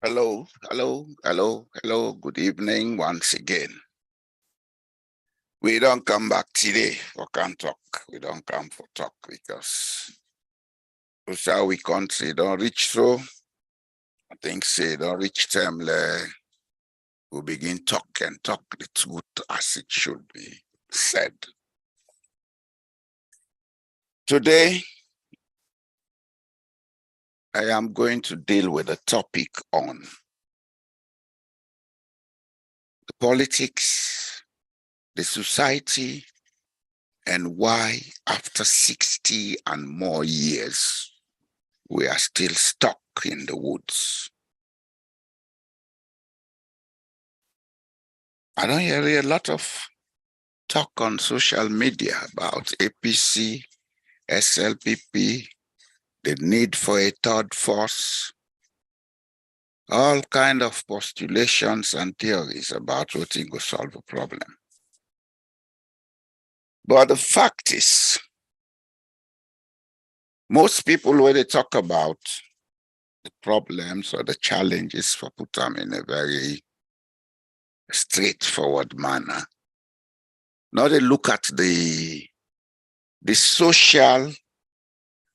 Hello, hello, hello, hello. Good evening once again. We don't come back today for can talk. We don't come for talk because how we country don't reach so. I think say don't reach time we begin talk and talk the truth as it should be said. Today, I am going to deal with a topic on the politics, the society, and why after 60 and more years, we are still stuck in the woods. I don't hear a lot of talk on social media about APC, SLPP, the need for a third force, all kind of postulations and theories about what will solve a problem. But the fact is, most people, when they talk about the problems or the challenges, for put them in a very straightforward manner. Now they look at the social,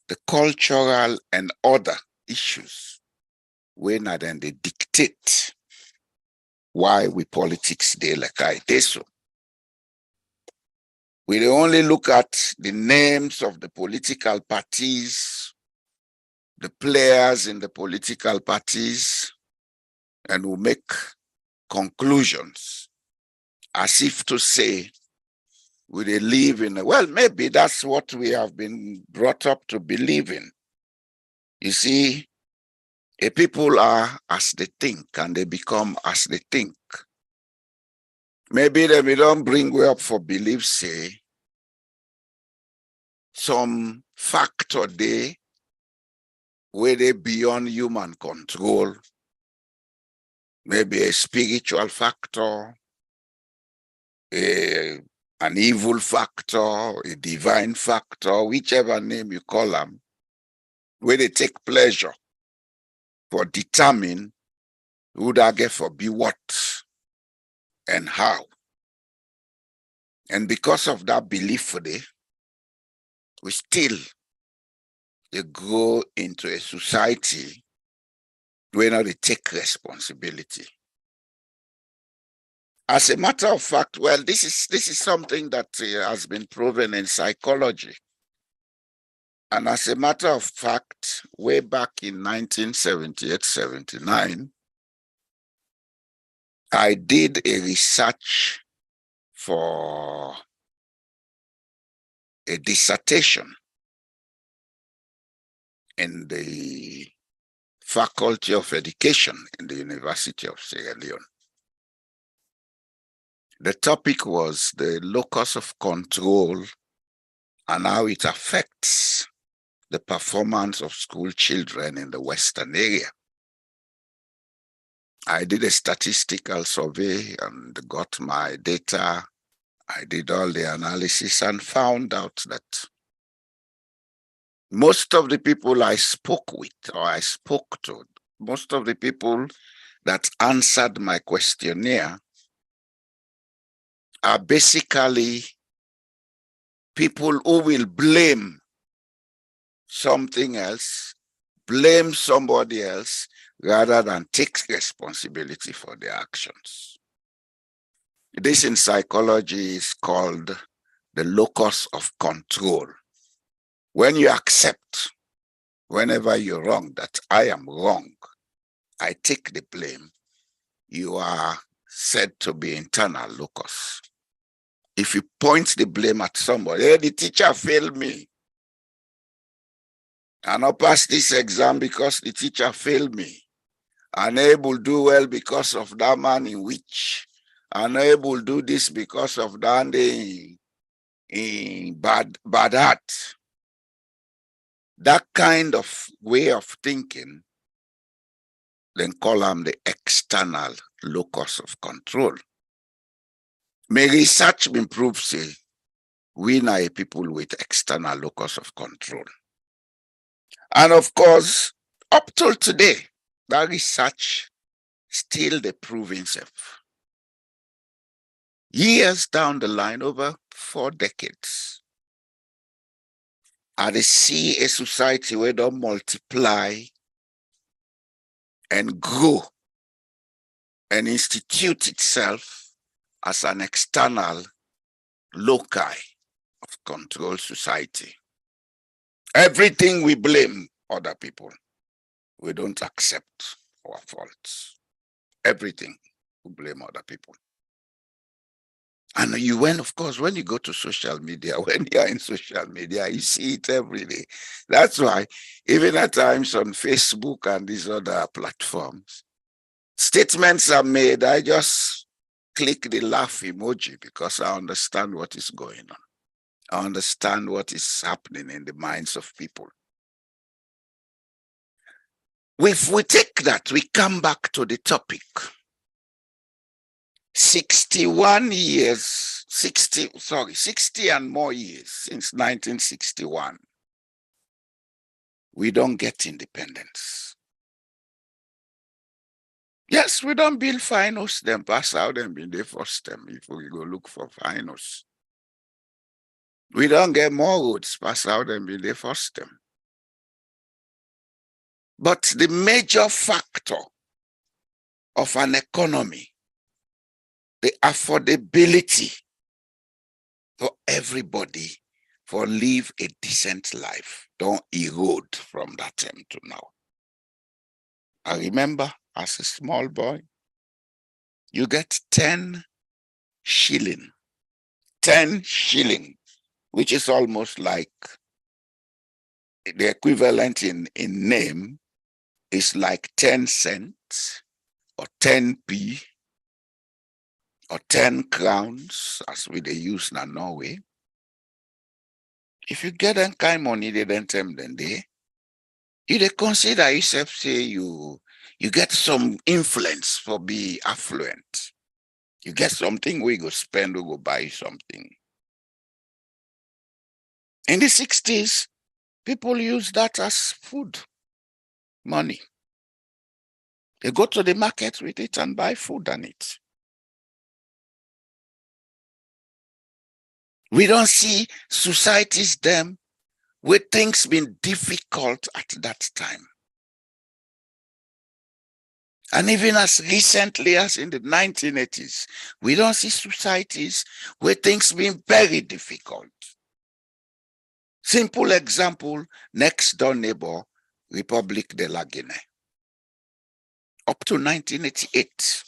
the cultural, and other issues when then they dictate why we politics they like I so. We only look at the names of the political parties, the players in the political parties, and we make conclusions as if to say, we live in a, well, maybe that's what we have been brought up to believe in. You see, people are as they think and they become as they think. Maybe we don't bring way up for belief, say, some factor there where they beyond human control, maybe a spiritual factor, an evil factor, a divine factor, whichever name you call them, where they take pleasure for determine who that get for be what and how. And because of that belief for they, we still they grow into a society where now they take responsibility. As a matter of fact, well, this is something that has been proven in psychology. And as a matter of fact, way back in 1978-79, I did a research for a dissertation in the Faculty of Education in the University of Sierra Leone. The topic was the locus of control and how it affects the performance of school children in the Western area. I did a statistical survey and got my data. I did all the analysis and found out that most of the people I spoke with or I spoke to, most of the people that answered my questionnaire are basically people who will blame something else, blame somebody else, rather than take responsibility for their actions. This in psychology is called the locus of control. When you accept, whenever you're wrong, that I am wrong, I take the blame, you are said to be internal locus. If you point the blame at somebody, hey, the teacher failed me. I not pass this exam because the teacher failed me. Unable to do well because of that man in which. Unable to do this because of that in bad heart. That kind of way of thinking, then call them the external locus of control. May research been proved say we are people with external locus of control. And of course, up till today, that research still they prove himself. Years down the line, over 4 decades, I see a society where they multiply and grow and institute itself as an external loci of control society. Everything we blame other people. We don't accept our faults. Everything we blame other people. And of course, when you go to social media, when you're in social media, you see it every day. That's why, even at times on Facebook and these other platforms, statements are made. I just click the laugh emoji because I understand what is going on. I understand what is happening in the minds of people. If we take that, we come back to the topic. 60 and more years since 1961. We don't get independence. Yes, we don't build finals, then pass out and be the first time if we go look for finals. We don't get more roads, pass out and be the first time. But the major factor of an economy, the affordability for everybody for live a decent life, don't erode from that time to now. I remember as a small boy, you get 10 shilling, which is almost like the equivalent in name is like 10 cents or 10p or 10 crowns as we they use in Norway. If you get that kind of money, they don't tell them they consider yourself, say you get some influence for be affluent. You get something we go spend or go buy something. In the 60s, people use that as food, money. They go to the market with it and buy food and eat. We don't see societies them where things been difficult at that time. And even as recently as in the 1980s, we don't see societies where things been very difficult. Simple example, next door neighbor, Republic de la Guinea. Up to 1988,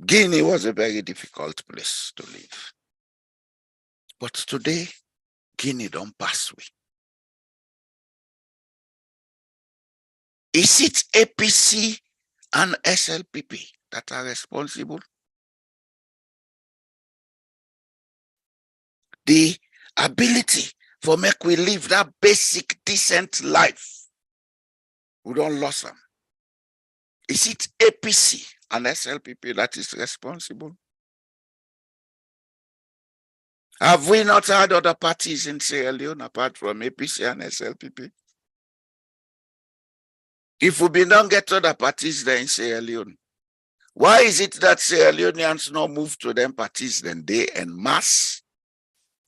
Guinea was a very difficult place to live. But today, Guinea don't pass away. Is it APC and SLPP that are responsible? The ability for make we live that basic, decent life, we don't lose them. Is it APC and SLPP that is responsible? Have we not had other parties in Sierra Leone apart from APC and SLPP? If we don't get other parties there in Sierra Leone, why is it that Sierra Leoneans not move to them parties then they en masse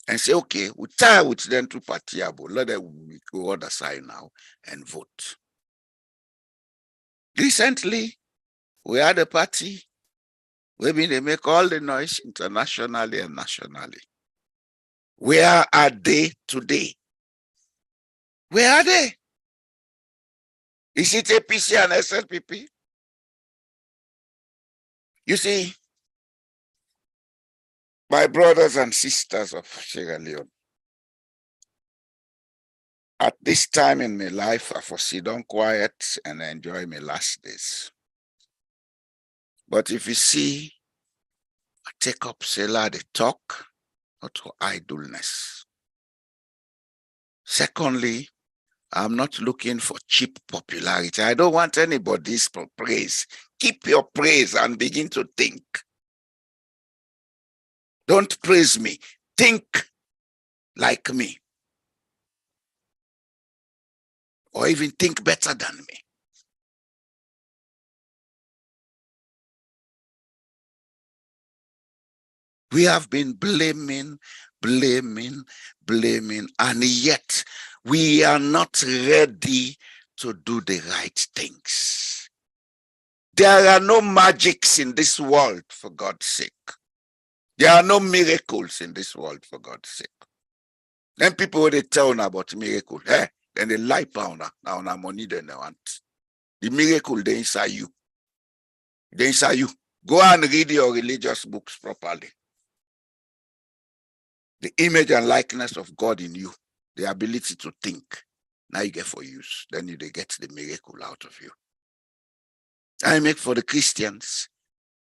and say, okay, we tie with them to party, but let them go other side now and vote? Recently, we had a party where they make all the noise internationally and nationally. Where are they today? Where are they? Is it APC and SLPP? You see, my brothers and sisters of Sierra Leone, at this time in my life, I foresee down quiet and enjoy my last days. But if you see, I take up Selah the talk, not for idleness. Secondly, I'm not looking for cheap popularity. I don't want anybody's praise. Keep your praise and begin to think. Don't praise me. Think like me. Or even think better than me. We have been blaming, and yet we are not ready to do the right things. There are no magics in this world, for God's sake. There are no miracles in this world, for God's sake. Then people, they tell about miracle, then they lie down now money they want. The miracle, they inside you. They inside you. Go and read your religious books properly. The image and likeness of God in you, the ability to think, now you get for use. Then they get the miracle out of you. I make for the Christians.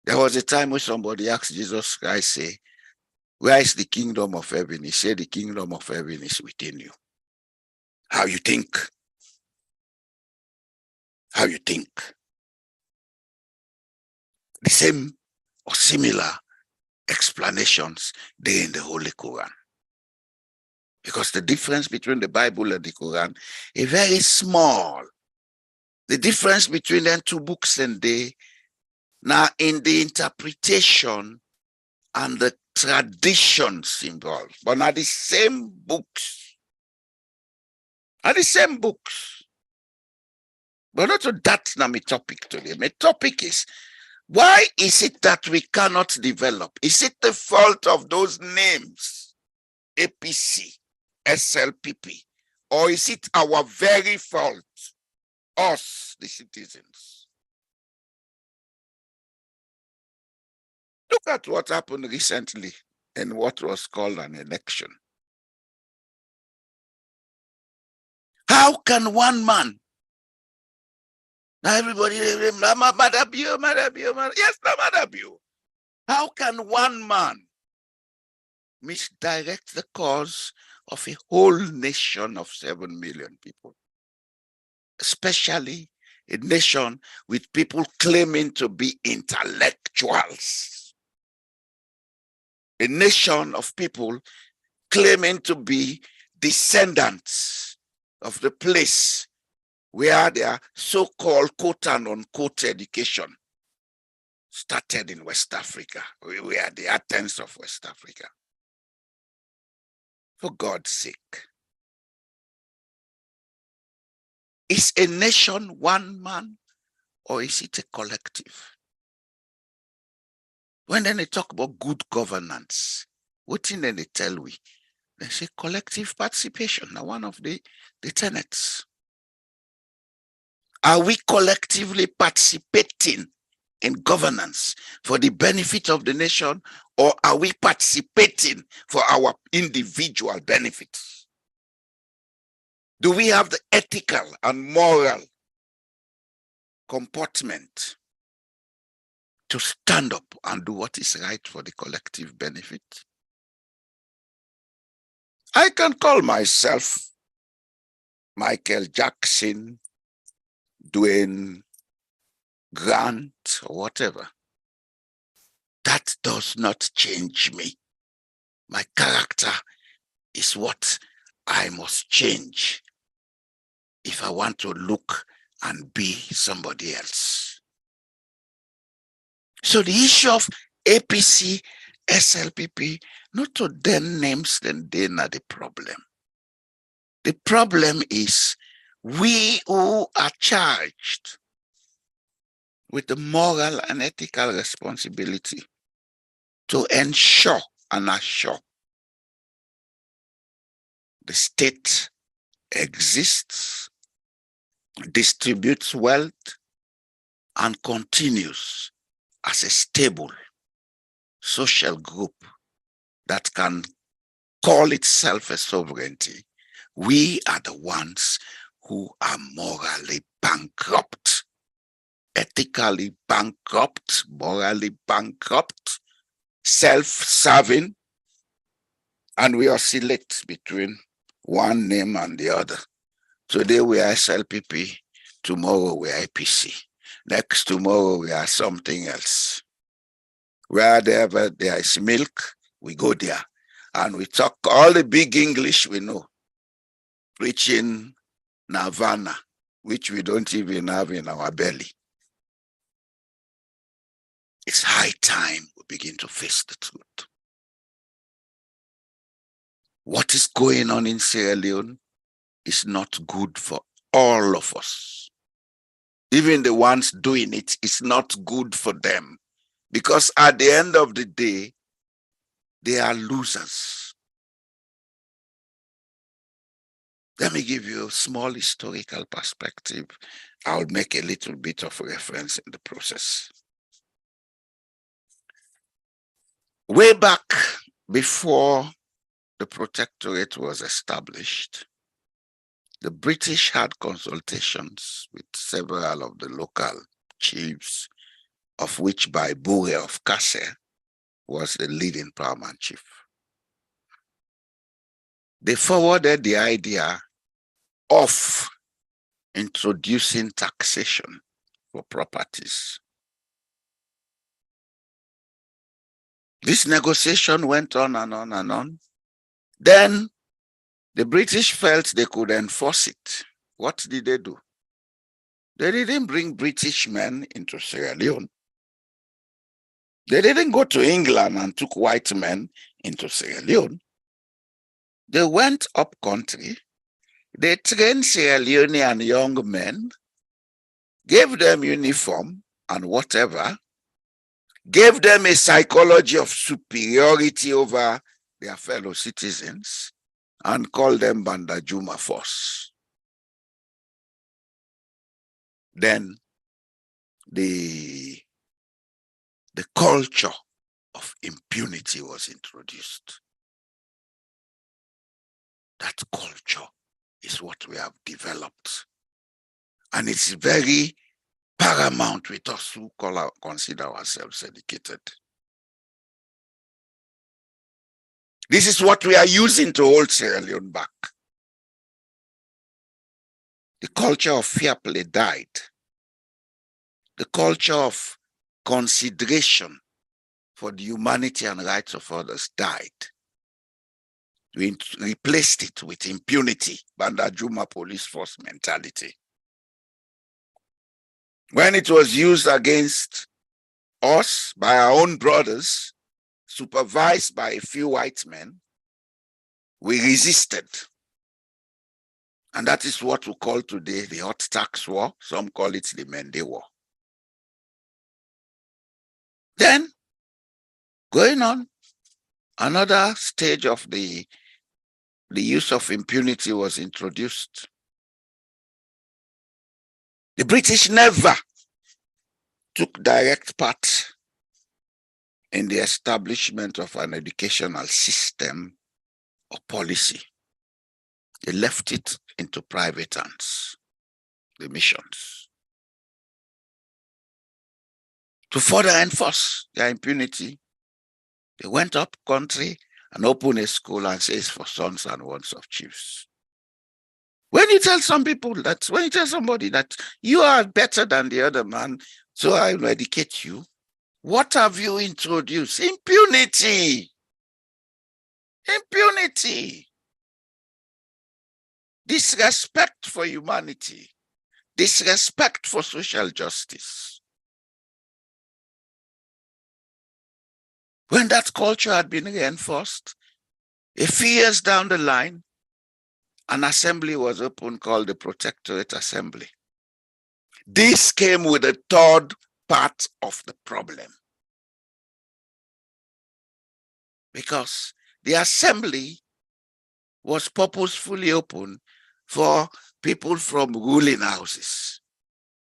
There was a time when somebody asked Jesus Christ, say, where is the kingdom of heaven? He said, the kingdom of heaven is within you. How you think. How you think. The same or similar explanations there in the Holy Quran. Because the difference between the Bible and the Quran is very small. The difference between them two books and they now in the interpretation and the traditions involved, but not the same books. Are the same books. But not to that's not my topic today. My topic is, why is it that we cannot develop? Is it the fault of those names, APC, SLPP, or is it our very fault, us, the citizens? Look at what happened recently in what was called an election. How can one man, now everybody, yes, Madabio. How can one man misdirect the cause of a whole nation of 7 million people? Especially a nation with people claiming to be intellectuals. A nation of people claiming to be descendants of the place where their so-called quote and unquote education started in West Africa. We are the Athens of West Africa. For God's sake. Is a nation one man or is it a collective? When then they talk about good governance, what thing then they tell we? They say collective participation. Now one of the tenets. Are we collectively participating in governance for the benefit of the nation, or are we participating for our individual benefits? Do we have the ethical and moral comportment to stand up and do what is right for the collective benefit? I can call myself Michael Jackson, Dwayne Grant, or whatever. That does not change me. My character is what I must change if I want to look and be somebody else. So the issue of APC, SLPP, not to them names, then they're not the problem. The problem is we who are charged with the moral and ethical responsibility to ensure and assure the state exists, distributes wealth, and continues as a stable social group that can call itself a sovereignty. We are the ones who are morally bankrupt, ethically bankrupt, morally bankrupt, self-serving, and we oscillate between one name and the other. Today we are SLPP, tomorrow we are APC, next tomorrow we are something else. Wherever there is milk, we go there, and we talk all the big English we know, preaching nirvana, which we don't even have in our belly. It's high time we begin to face the truth. What is going on in Sierra Leone is not good for all of us. Even the ones doing it is not good for them, because at the end of the day, they are losers. Let me give you a small historical perspective. I'll make a little bit of reference in the process. Way back before the protectorate was established, the British had consultations with several of the local chiefs, of which Behaviours of Kase was the leading paramount chief. They forwarded the idea of introducing taxation for properties. This negotiation went on and on and on. Then the British felt they could enforce it. What did they do? They didn't bring British men into Sierra Leone. They didn't go to England and took white men into Sierra Leone. They went up country. They trained Sierra Leonean young men, gave them uniform and whatever, gave them a psychology of superiority over their fellow citizens, and called them Bandajuma Force. Then the culture of impunity was introduced. That culture is what we have developed. And it's very paramount with us who consider ourselves educated. This is what we are using to hold Sierra Leone back. The culture of fair play died. The culture of consideration for the humanity and rights of others died. We replaced it with impunity, Bandajuma police force mentality. When it was used against us by our own brothers, supervised by a few white men, we resisted. And that is what we call today the hot tax war. Some call it the Mende War. Then, going on, another stage of the use of impunity was introduced. The British never took direct part in the establishment of an educational system or policy. They left it into private hands, the missions. To further enforce their impunity, they went up country and opened a school and says for sons and sons of chiefs. When you tell somebody that you are better than the other man, so I will educate you, what have you introduced? Impunity. Impunity. Disrespect for humanity. Disrespect for social justice. When that culture had been reinforced, a few years down the line, an assembly was opened called the Protectorate Assembly. This came with a third part of the problem. Because the assembly was purposefully open for people from ruling houses.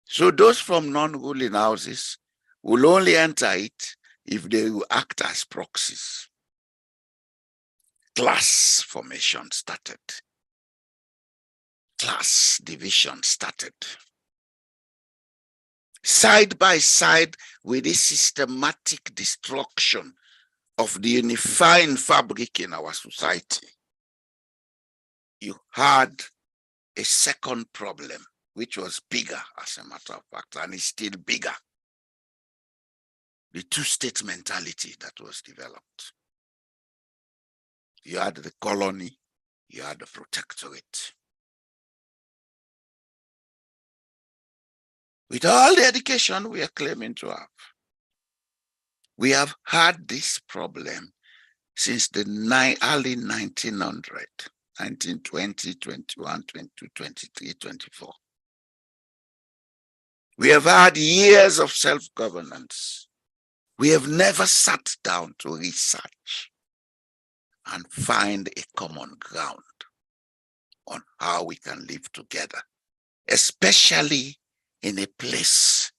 So those from non-ruling houses will only enter it if they will act as proxies. Class formation started. Class division started. Side by side with this systematic destruction of the unifying fabric in our society, you had a second problem, which was bigger, as a matter of fact, and is still bigger. The two-state mentality that was developed. You had the colony, you had the protectorate. With all the education we are claiming to have, we have had this problem since the early 1900, 1920, 21, 22, 23, 24. We have had years of self-governance. We have never sat down to research and find a common ground on how we can live together, especially in a place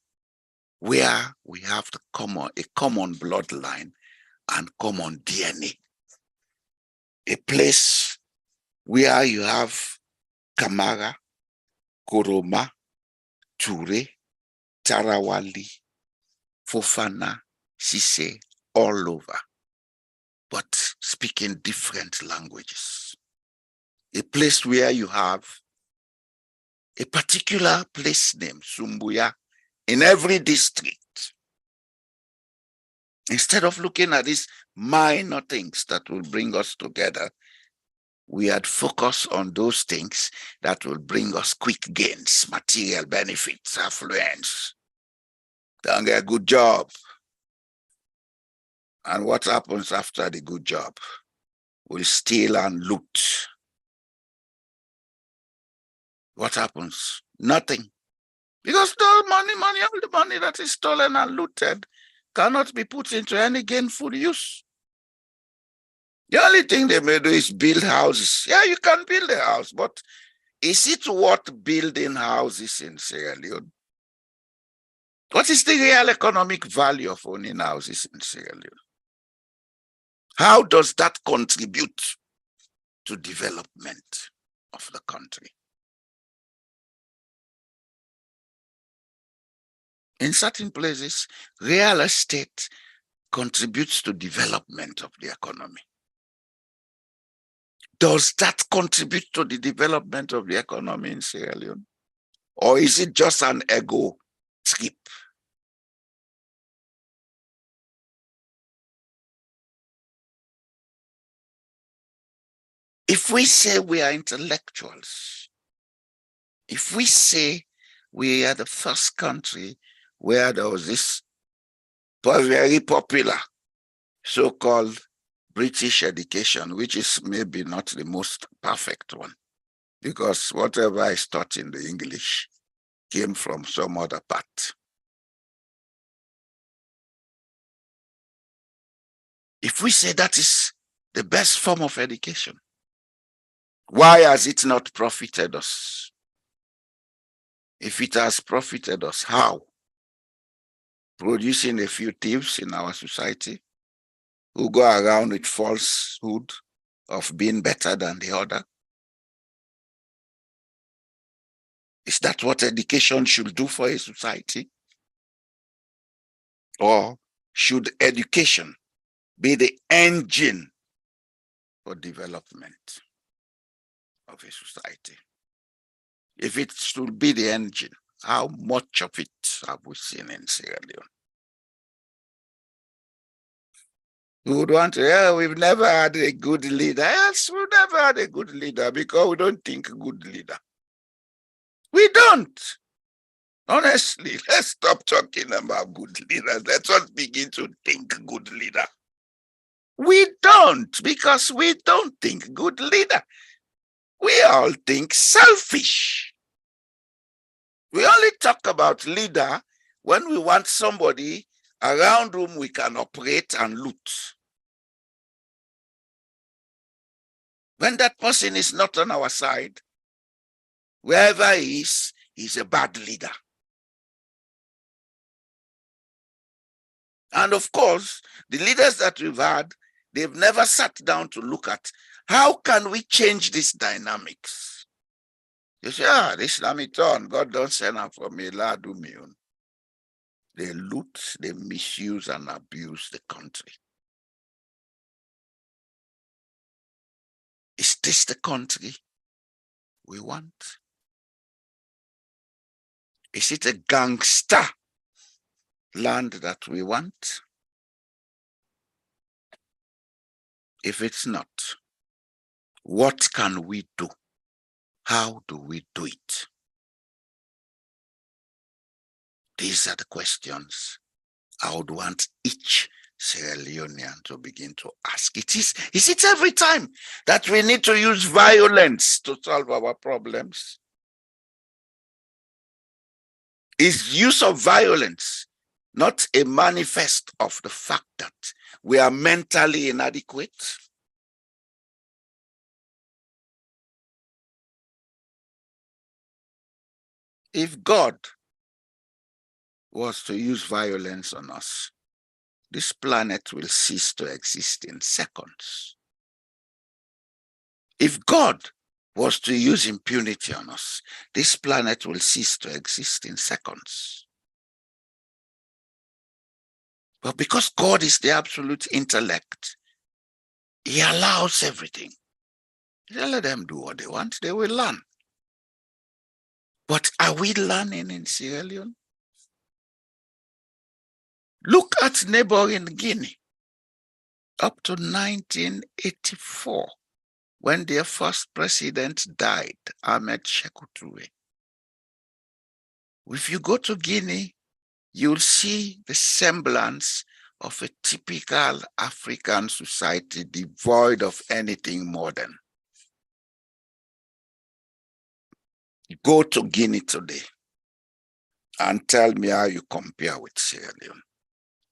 where we have a common bloodline and common DNA. A place where you have Kamara, Koroma, Ture, Tarawali, Fofana, Sise, all over, but speaking different languages. A place where you have a particular place name, Sumbuya, in every district. Instead of looking at these minor things that will bring us together, we had focused on those things that will bring us quick gains, material benefits, affluence. Don't get a good job. And what happens after the good job? We'll steal and loot. What happens? Nothing. Because all the money that is stolen and looted cannot be put into any gainful use. The only thing they may do is build houses. Yeah, you can build a house, but is it worth building houses in Sierra Leone? What is the real economic value of owning houses in Sierra Leone? How does that contribute to development of the country? In certain places, real estate contributes to development of the economy. Does that contribute to the development of the economy in Sierra Leone? Or is it just an ego trip? If we say we are intellectuals, if we say we are the first country where there was this very popular so-called British education, which is maybe not the most perfect one, because whatever is taught in the English came from some other part. If we say that is the best form of education, why has it not profited us? If it has profited us, how? Producing a few thieves in our society who go around with falsehood of being better than the other? Is that what education should do for a society? Or should education be the engine for development of a society? If it should be the engine, how much of it have we seen in Sierra Leone? We would want to, yeah, we've never had a good leader. Yes, we've never had a good leader because we don't think good leader. We don't. Honestly, let's stop talking about good leaders. Let us begin to think good leader. We don't, because we don't think good leader. We all think selfish. We only talk about leader when we want somebody around whom we can operate and loot. When that person is not on our side, wherever he is, he's a bad leader. And of course, the leaders that we've had, they've never sat down to look at how can we change these dynamics. You say, this Lamiton, God don't send her for me, la do me. They loot, they misuse and abuse the country. Is this the country we want? Is it a gangster land that we want? If it's not, what can we do? How do we do it? These are the questions I would want each Sierra Leonean to begin to ask. Is it every time that we need to use violence to solve our problems? Is use of violence not a manifest of the fact that we are mentally inadequate? If God was to use violence on us, this planet will cease to exist in seconds. If God was to use impunity on us, this planet will cease to exist in seconds. But because God is the absolute intellect, he allows everything. He let them do what they want, they will learn. But are we learning in Sierra Leone? Look at neighboring Guinea. Up to 1984, when their first president died, Ahmed Sékou Touré. If you go to Guinea, you'll see the semblance of a typical African society devoid of anything modern. Go to Guinea today and tell me how you compare with Sierra Leone,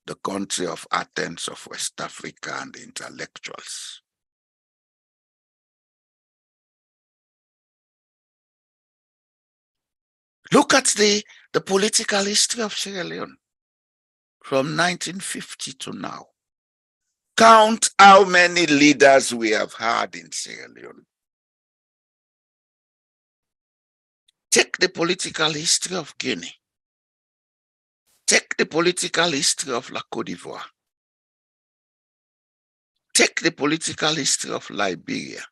the country of Athens of West Africa and the intellectuals. Look at the political history of Sierra Leone from 1950 to now. Count how many leaders we have had in Sierra Leone. Take the political history of Guinea. Take the political history of La Côte d'Ivoire. Take the political history of Liberia.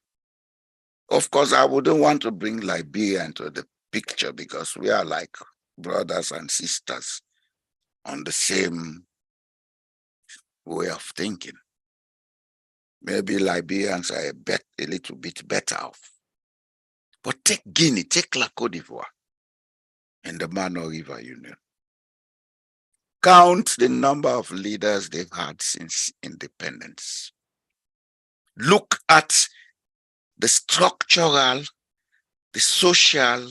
Of course, I wouldn't want to bring Liberia into the picture because we are like brothers and sisters on the same way of thinking. Maybe Liberians are a little bit better off. But take Guinea, take La Côte d'Ivoire and the Mano River Union. Count the number of leaders they've had since independence. Look at the structural, the social,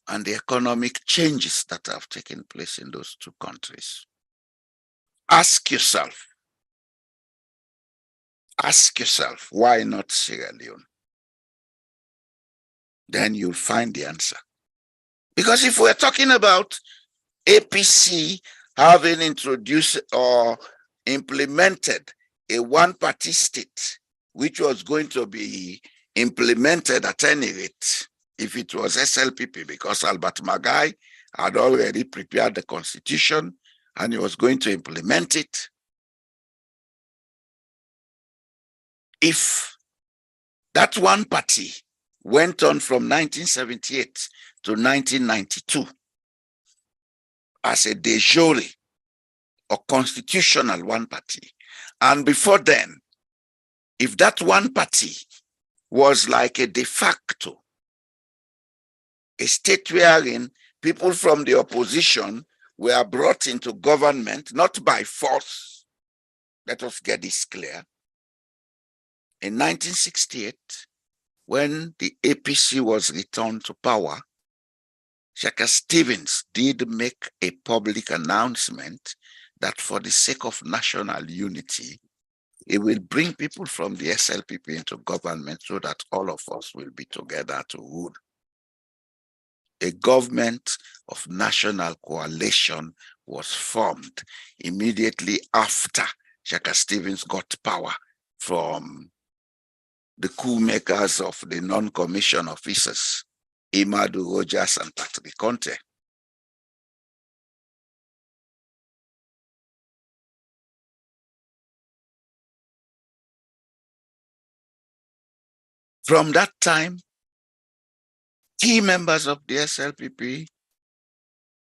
and the economic changes that have taken place in those two countries. Ask yourself, why not Sierra Leone? Then you'll find the answer. Because if we're talking about APC having introduced or implemented a one-party state, which was going to be implemented at any rate if it was SLPP, because Albert Magai had already prepared the constitution and he was going to implement it. If that one party went on from 1978 to 1992 as a de jure or constitutional one party, and before then, if that one party was like a de facto, a state wherein people from the opposition were brought into government, not by force, let us get this clear. In 1968, when the APC was returned to power, Shaka Stevens did make a public announcement that for the sake of national unity, it will bring people from the SLPP into government so that all of us will be together to rule. A government of national coalition was formed immediately after Shaka Stevens got power from the coup makers of the non-commissioned officers, Imadu Rogers and Patrick Conte. From that time, key members of the SLPP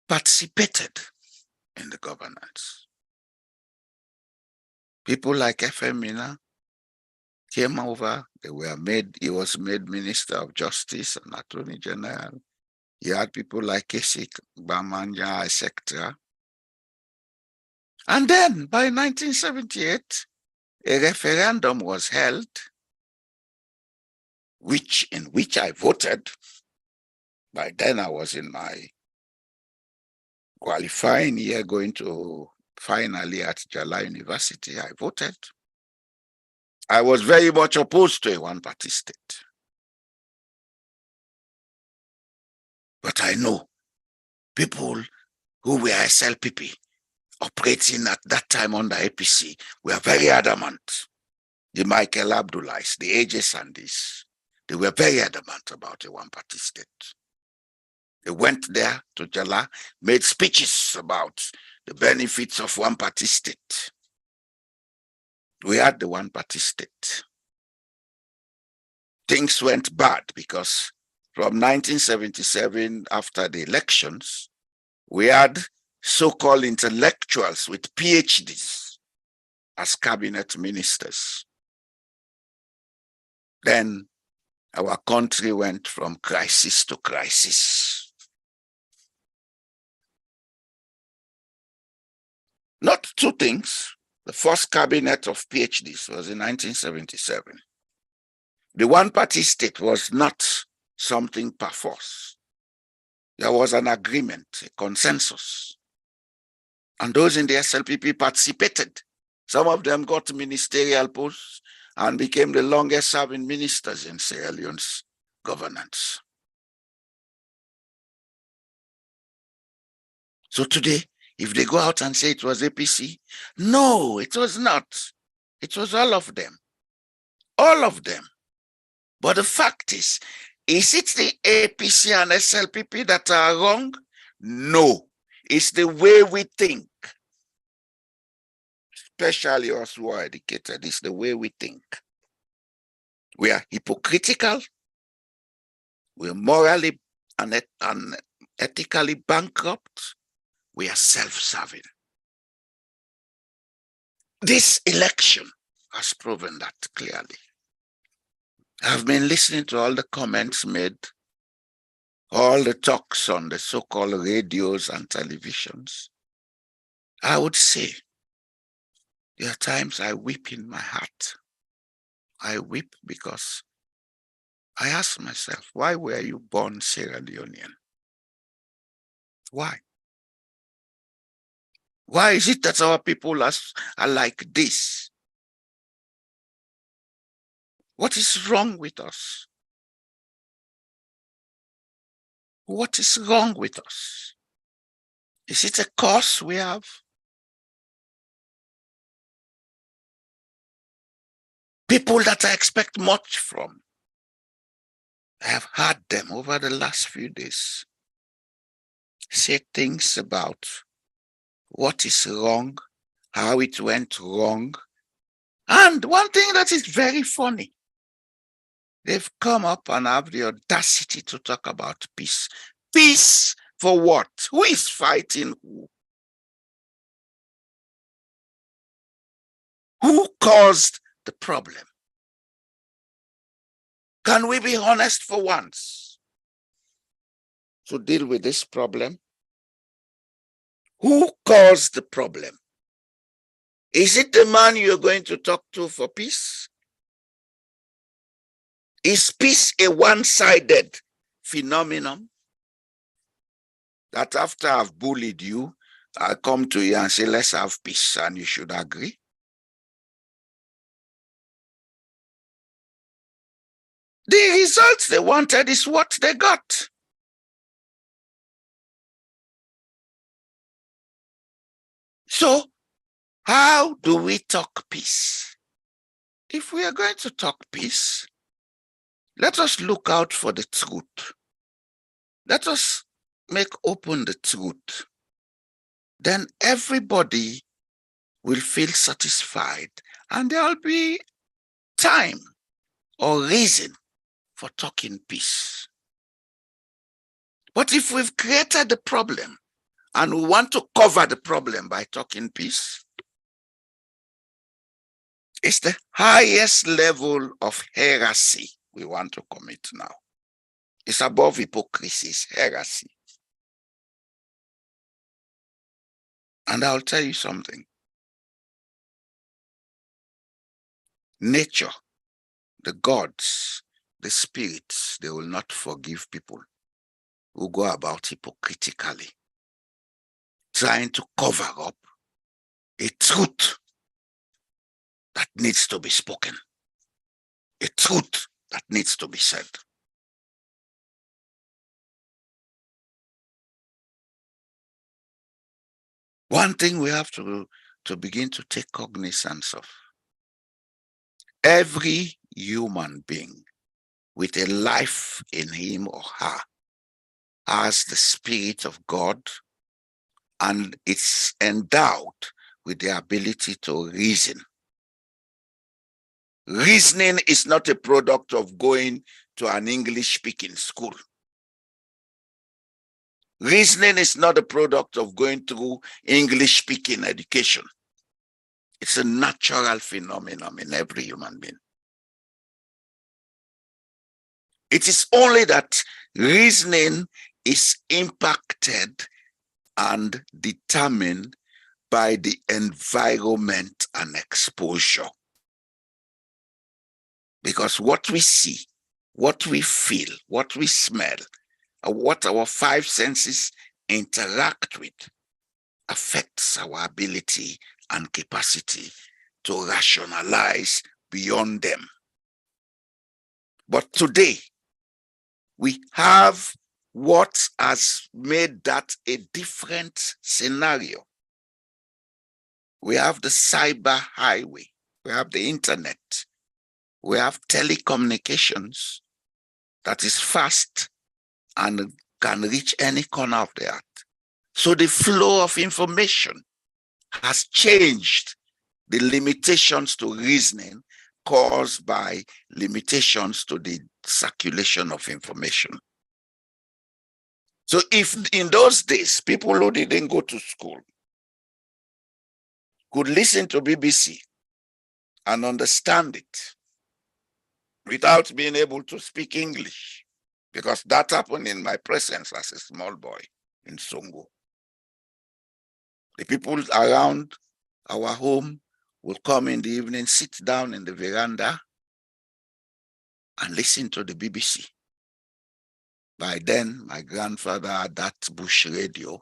participated in the governance. People like Efemina came over, he was made Minister of Justice and Attorney General. You had people like Kesik, Bamanja, etc. And then by 1978, a referendum was held, in which I voted. By then I was in my qualifying year, going to finally at Jala University. I voted. I was very much opposed to a one-party state. But I know people who were SLPP operating at that time under APC were very adamant. The Michael Abdullahs, the AJ Sandys, they were very adamant about a one-party state. They went there to Jala, made speeches about the benefits of one-party state. We had the one-party state. Things went bad because from 1977, after the elections, we had so-called intellectuals with PhDs as cabinet ministers. Then our country went from crisis to crisis. Not two things. The first cabinet of PhDs was in 1977. The one-party state was not something per force. There was an agreement, a consensus. And those in the SLPP participated. Some of them got ministerial posts and became the longest-serving ministers in Sierra Leone's governance. So today, if they go out and say it was APC, no, it was not. It was all of them. All of them. But the fact is it the APC and SLPP that are wrong? No. It's the way we think. Especially us who are educated, it's the way we think. We are hypocritical. We are morally and ethically bankrupt. We are self-serving. This election has proven that clearly. I've been listening to all the comments made, all the talks on the so-called radios and televisions. I would say there are times I weep in my heart. I weep because I ask myself, why were you born Sierra Leonean? Why? Why is it that our people are like this? What is wrong with us? What is wrong with us? Is it a curse we have? People that I expect much from. I have heard them over the last few days say things about what is wrong, how it went wrong. And one thing that is very funny, they've come up and have the audacity to talk about peace. Peace for what? Who is fighting who? Who caused the problem? Can we be honest for once to deal with this problem? Who caused the problem? Is it the man you're going to talk to for peace? Is peace a one-sided phenomenon? That after I've bullied you, I come to you and say, let's have peace, and you should agree? The results they wanted is what they got. So, how do we talk peace? If we are going to talk peace, let us look out for the truth. Let us make open the truth. Then everybody will feel satisfied, and there will be time or reason for talking peace. But if we've created the problem and we want to cover the problem by talking peace, it's the highest level of heresy we want to commit now. It's above hypocrisy, it's heresy. And I'll tell you something. nature, the gods, the spirits, they will not forgive people who go about hypocritically, trying to cover up a truth that needs to be spoken, a truth that needs to be said. One thing we have to begin to take cognizance of: every human being with a life in him or her has the Spirit of God, and it's endowed with the ability to reason. Reasoning is not a product of going to an English-speaking school. Reasoning is not a product of going through English-speaking education. It's a natural phenomenon in every human being. It is only that reasoning is impacted and determined by the environment and exposure. Because what we see, what we feel, what we smell, and what our five senses interact with affects our ability and capacity to rationalize beyond them. But today, we have what has made that a different scenario. We have the cyber highway, we have the internet, we have telecommunications that is fast and can reach any corner of the earth. So the flow of information has changed the limitations to reasoning caused by limitations to the circulation of information. So if in those days, people who didn't go to school could listen to BBC and understand it without being able to speak English, because that happened in my presence as a small boy in Songo. The people around our home will come in the evening, sit down in the veranda and listen to the BBC. By then, my grandfather had that bush radio,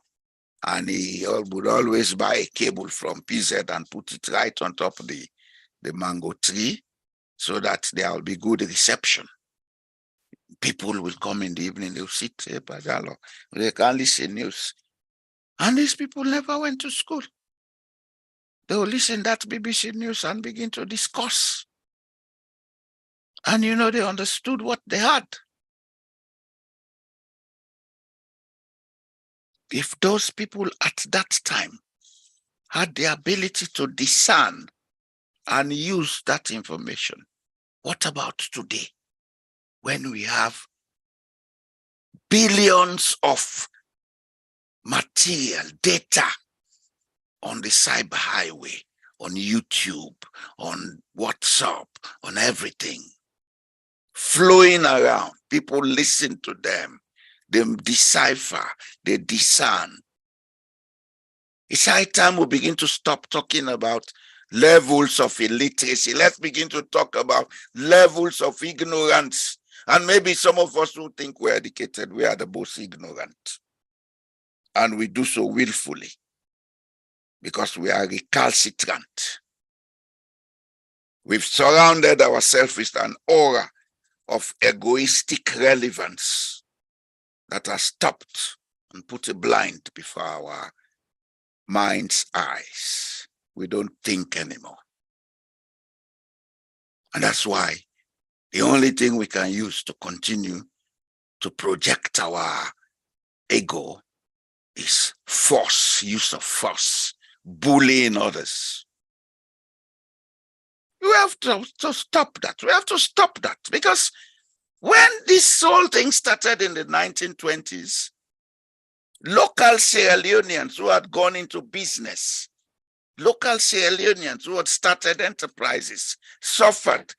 and he would always buy a cable from PZ and put it right on top of the mango tree so that there will be good reception. People will come in the evening, they'll sit, they can listen news. And these people never went to school. They will listen to that BBC news and begin to discuss. And they understood what they had. If those people at that time had the ability to discern and use that information, what about today, when we have billions of material, data on the cyber highway, on YouTube, on WhatsApp, on everything, flowing around? People listen to them, they decipher, they discern. It's high time we begin to stop talking about levels of illiteracy. Let's begin to talk about levels of ignorance. And maybe some of us who think we're educated, we are the most ignorant. And we do so willfully because we are recalcitrant. We've surrounded ourselves with an aura of egoistic relevance that has stopped and put a blind before our mind's eyes. We don't think anymore. And that's why the only thing we can use to continue to project our ego is force, use of force, bullying others. We have to stop that. We have to stop that, because when this whole thing started in the 1920s, local Sierra Leoneans who had gone into business, local Sierra Leoneans who had started enterprises, suffered.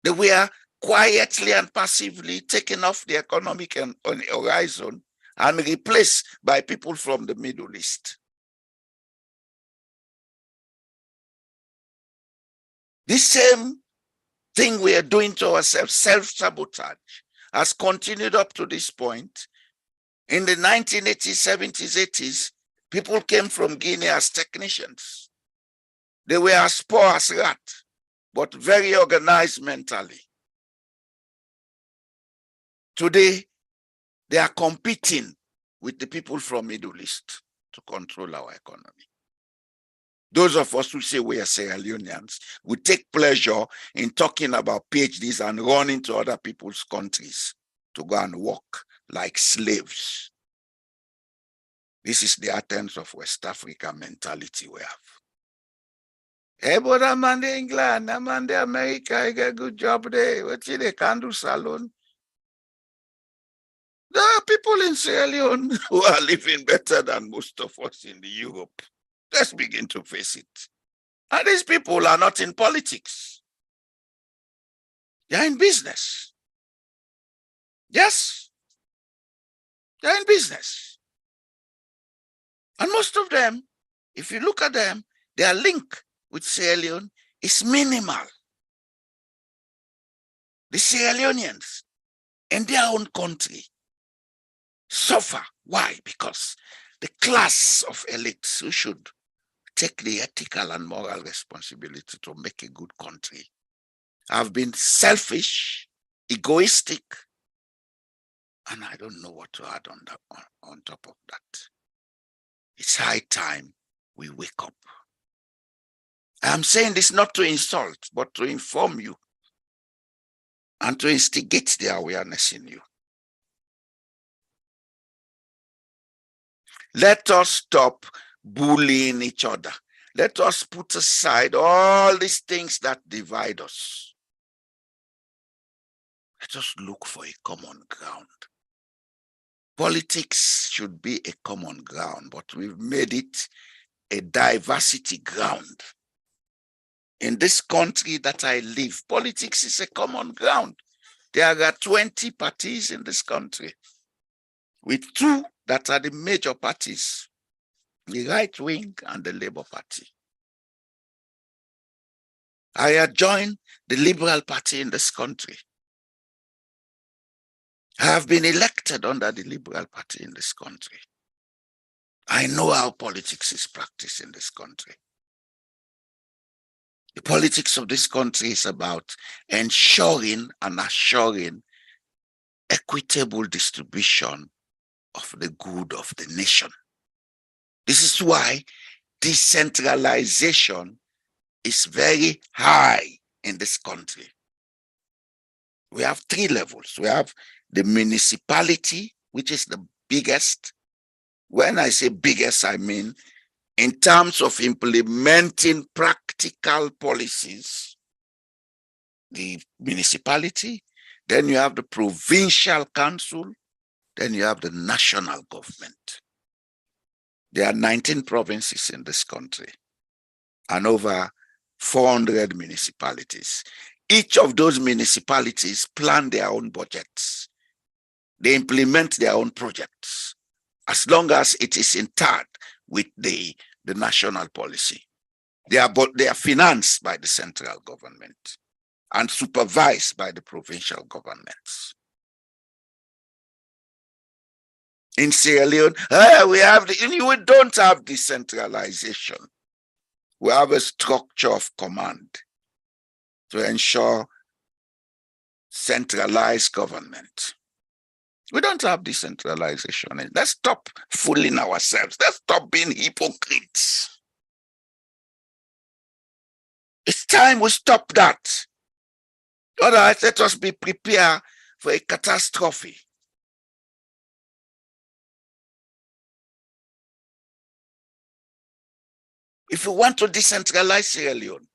They were quietly and passively taken off the economic horizon and replaced by people from the Middle East. This same thing we are doing to ourselves, self-sabotage, has continued up to this point. In the 1980s, 70s, 80s, people came from Guinea as technicians. They were as poor as rats, but very organized mentally. Today, they are competing with the people from Middle East to control our economy. Those of us who say we are Sierra Leoneans, we take pleasure in talking about PhDs and running to other people's countries to go and work like slaves. This is the Athens of West Africa mentality we have. Hey, but I'm in England, I'm in America, I get a good job there. What they can do salon? There are people in Sierra Leone who are living better than most of us in the Europe. Let's begin to face it. And these people are not in politics. They're in business. Yes, they're in business. And most of them, if you look at them, their link with Sierra Leone is minimal. The Sierra Leoneans in their own country suffer. Why? Because the class of elites who should take the ethical and moral responsibility to make a good country have been selfish, egoistic, and I don't know what to add on top of that. It's high time we wake up. I'm saying this not to insult, but to inform you and to instigate the awareness in you. Let us stop bullying each other. Let us put aside all these things that divide us. Let us look for a common ground. Politics should be a common ground, but we've made it a diversity ground. In this country that I live, politics is a common ground. There are 20 parties in this country, with 2 that are the major parties, the right wing and the Labour Party. I have joined the Liberal Party in this country. I have been elected under the Liberal Party in this country. I know how politics is practiced in this country. The politics of this country is about ensuring and assuring equitable distribution of the good of the nation. This is why decentralization is very high in this country. We have 3 levels. We have the municipality, which is the biggest. When I say biggest, I mean in terms of implementing practical policies, the municipality, then you have the provincial council, then you have the national government. There are 19 provinces in this country and over 400 municipalities. Each of those municipalities plan their own budgets. They implement their own projects as long as it is in touch with the national policy. They are financed by the central government and supervised by the provincial governments. In Sierra Leone, we don't have decentralization. We have a structure of command to ensure centralized government. We don't have decentralization. Let's stop fooling ourselves. Let's stop being hypocrites. It's time we stop that. Otherwise, let us be prepared for a catastrophe. If we want to decentralize Sierra Leone,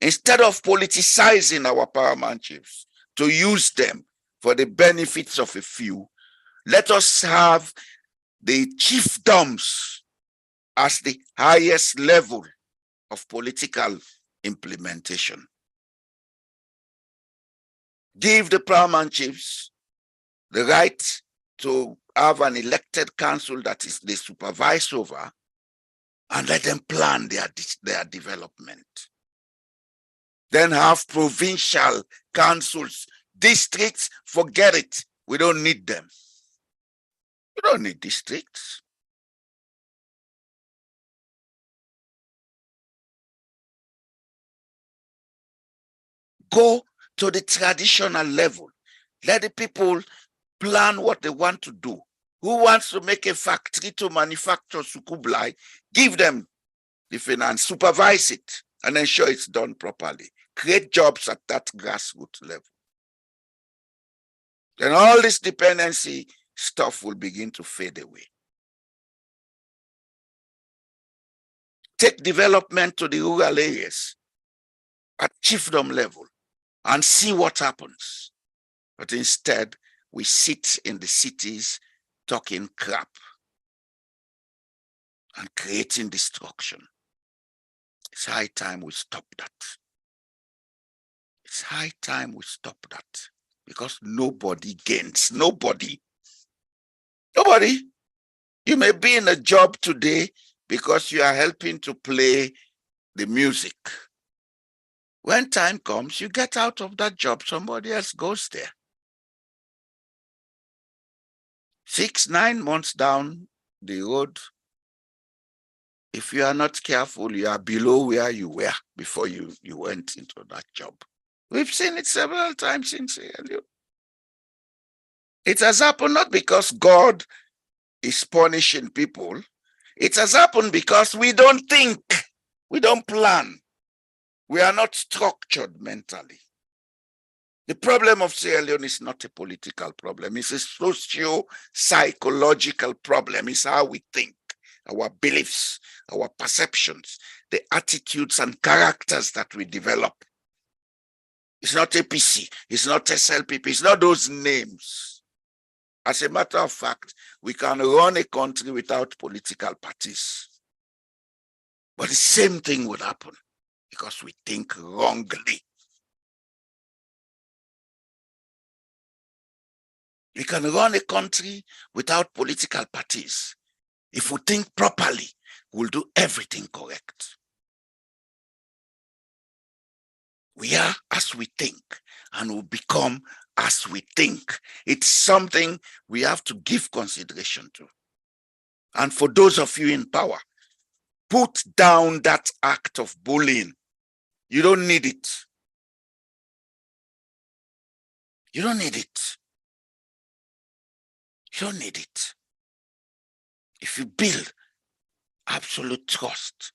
instead of politicizing our paramount chiefs to use them for the benefits of a few, let us have the chiefdoms as the highest level of political implementation. Give the paramount chiefs the right to have an elected council that is they supervise over, and let them plan their development. Then have provincial councils. Districts, forget it. We don't need them. We don't need districts. Go to the traditional level. Let the people plan what they want to do. Who wants to make a factory to manufacture sukublai? Give them the finance, supervise it, and ensure it's done properly. Create jobs at that grassroots level. Then all this dependency stuff will begin to fade away. Take development to the rural areas at chiefdom level and see what happens. But instead, we sit in the cities talking crap and creating destruction. It's high time we stop that. It's high time we stop that, because nobody gains. Nobody. Nobody. You may be in a job today because you are helping to play the music. When time comes, you get out of that job, somebody else goes there. 6, 9 months down the road, if you are not careful, you are below where you were before you went into that job. We've seen it several times in Sierra Leone. It has happened not because God is punishing people. It has happened because we don't think, we don't plan. We are not structured mentally. The problem of Sierra Leone is not a political problem. It's a socio-psychological problem. It's how we think, our beliefs, our perceptions, the attitudes and characters that we develop. It's not APC, it's not SLPP, it's not those names. As a matter of fact, we can run a country without political parties. But the same thing would happen because we think wrongly. We can run a country without political parties. If we think properly, we'll do everything correct. We are as we think, and will become as we think. It's something we have to give consideration to. And for those of you in power, put down that act of bullying. You don't need it. You don't need it. You don't need it. If you build absolute trust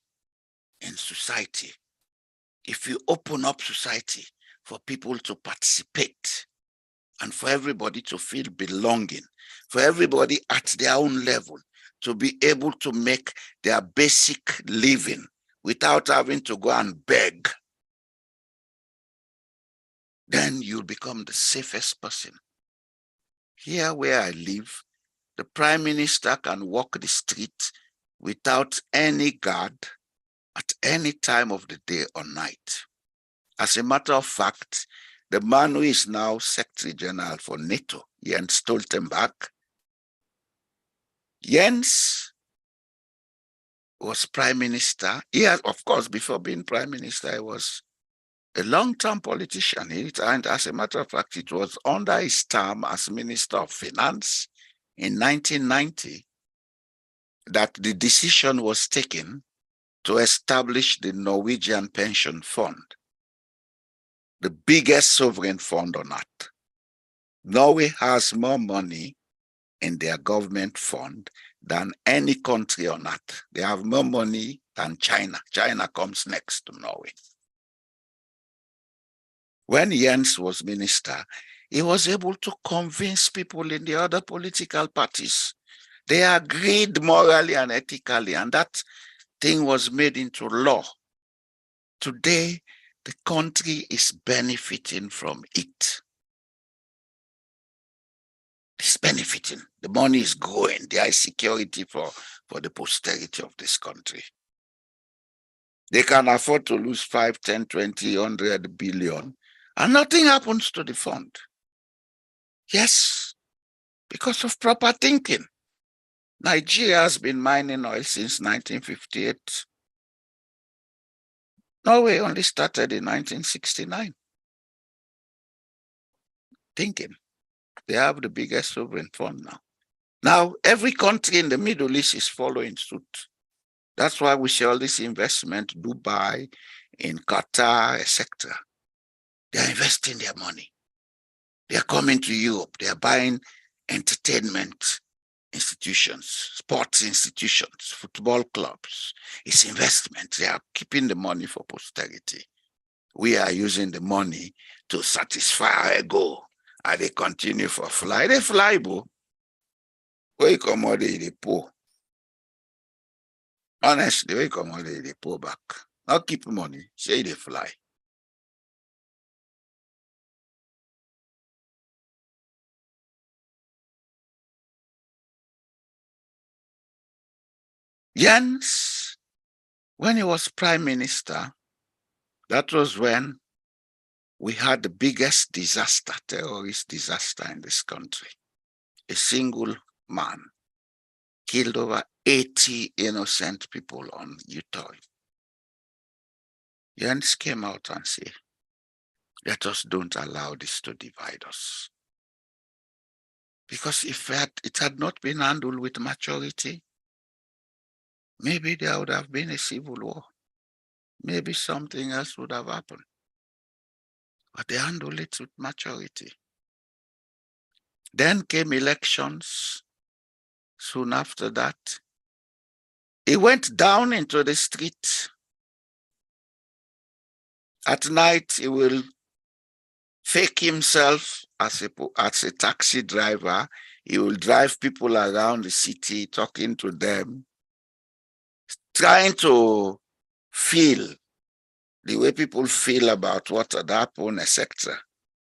in society, if you open up society for people to participate and for everybody to feel belonging, for everybody at their own level to be able to make their basic living without having to go and beg, then you'll become the safest person. Here where I live, the Prime Minister can walk the street without any guard at any time of the day or night. As a matter of fact, the man who is now Secretary General for NATO, Jens Stoltenberg, Jens was Prime Minister. He has, of course, before being Prime Minister, he was a long-term politician. And as a matter of fact, it was under his term as Minister of Finance in 1990 that the decision was taken to establish the Norwegian Pension Fund, the biggest sovereign fund on earth. Norway has more money in their government fund than any country on earth. They have more money than China. China comes next to Norway. When Jens was minister, he was able to convince people in the other political parties. They agreed morally and ethically, and that thing was made into law. Today, the country is benefiting from it. It's benefiting. The money is growing. There is security for the posterity of this country. They can afford to lose 5, 10, 20, 100 billion, and nothing happens to the fund. Yes, because of proper thinking. Nigeria has been mining oil since 1958. Norway only started in 1969. Thinking they have the biggest sovereign fund now. Now, every country in the Middle East is following suit. That's why we see all this investment, Dubai, in Qatar, etc. They are investing their money. They are coming to Europe. They are buying entertainment institutions, sports institutions, football clubs. It's investment. They are keeping the money for posterity. We are using the money to satisfy our goal. And they continue for fly. They fly, bro. Where you come out, they pour. Honestly, where you come out, they pour back. Not keep money. Say they fly. Jens, when he was prime minister, that was when we had the biggest disaster, terrorist disaster in this country. A single man killed over 80 innocent people on Utah. Jens came out and said, let us don't allow this to divide us. Because if it had not been handled with maturity, maybe there would have been a civil war. Maybe something else would have happened. But they handled it with maturity. Then came elections. Soon after that, he went down into the street. At night, he will fake himself as a taxi driver. He will drive people around the city, talking to them, trying to feel the way people feel about what had happened, etc.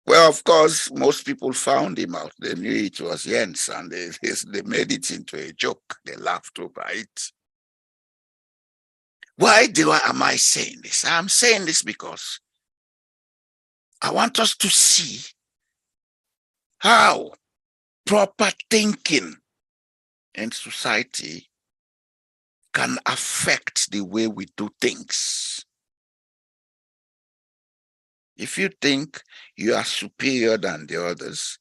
Well, of course, most people found him out. They knew it was Jens, and they made it into a joke. They laughed over it. Why am I saying this? I'm saying this because I want us to see how proper thinking in society can affect the way we do things. If you think you are superior than the others,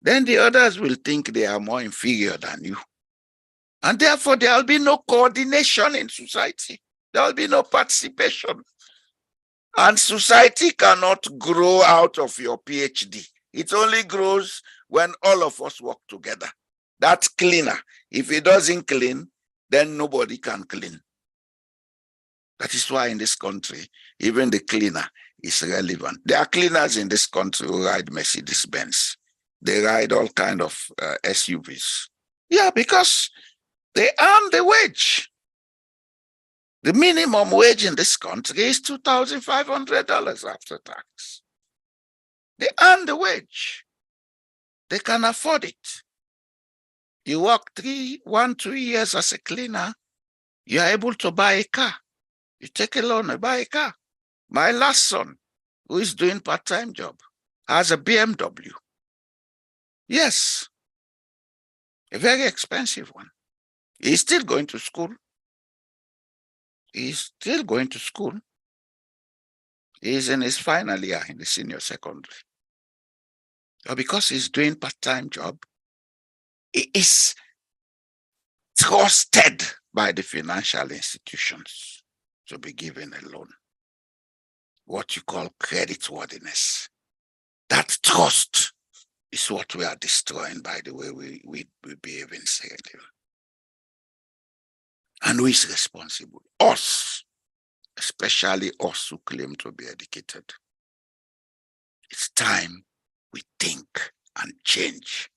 then the others will think they are more inferior than you. And therefore, there will be no coordination in society. There will be no participation. And society cannot grow out of your PhD. It only grows when all of us work together. That's cleaner. If it doesn't clean, then nobody can clean. That is why in this country, even the cleaner is relevant. There are cleaners in this country who ride Mercedes-Benz. They ride all kinds of SUVs. Yeah, because they earn the wage. The minimum wage in this country is $2,500 after tax. They earn the wage. They can afford it. You work 2 years as a cleaner, you are able to buy a car. You take a loan and buy a car. My last son, who is doing part-time job, has a BMW. Yes, a very expensive one. He's still going to school. He's still going to school. He's in his final year in the senior secondary. But because he's doing part-time job, he is trusted by the financial institutions to be given a loan. What you call creditworthiness. That trust is what we are destroying by the way we behave in Sierra Leone. And who is responsible? Us, especially us who claim to be educated. It's time we think and change.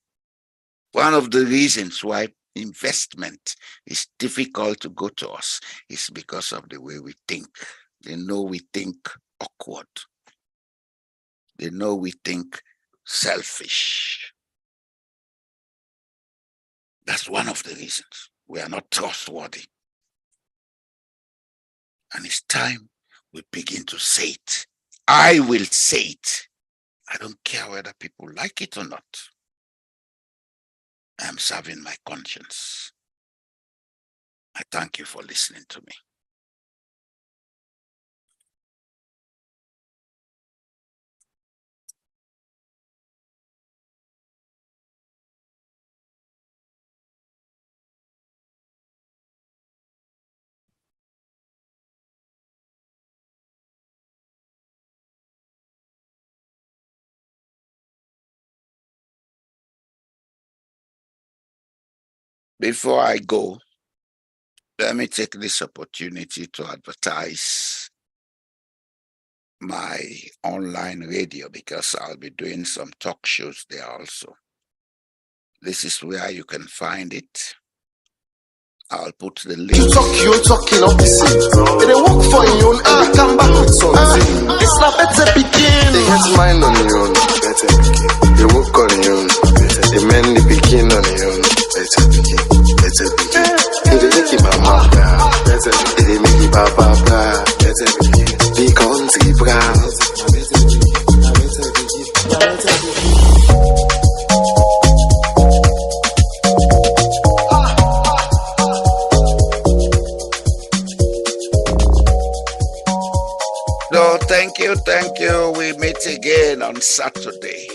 One of the reasons why investment is difficult to go to us is because of the way we think. They know we think awkward. They know we think selfish. That's one of the reasons we are not trustworthy. And it's time we begin to say it. I will say it. I don't care whether people like it or not. I'm serving my conscience. I thank you for listening to me. Before I go, let me take this opportunity to advertise my online radio, because I'll be doing some talk shows there also. This is where you can find it. I'll put the link. You're talking opposite. They work for you and they come back with something. It's not better begin. They get mine on your own, better begin. They work on your own, better. They men they begin on your own, better begin, better begin. They make it mama, better. They make it papa, better begin. They country brown, better begin, better begin, better begin. So thank you. We meet again on Saturday.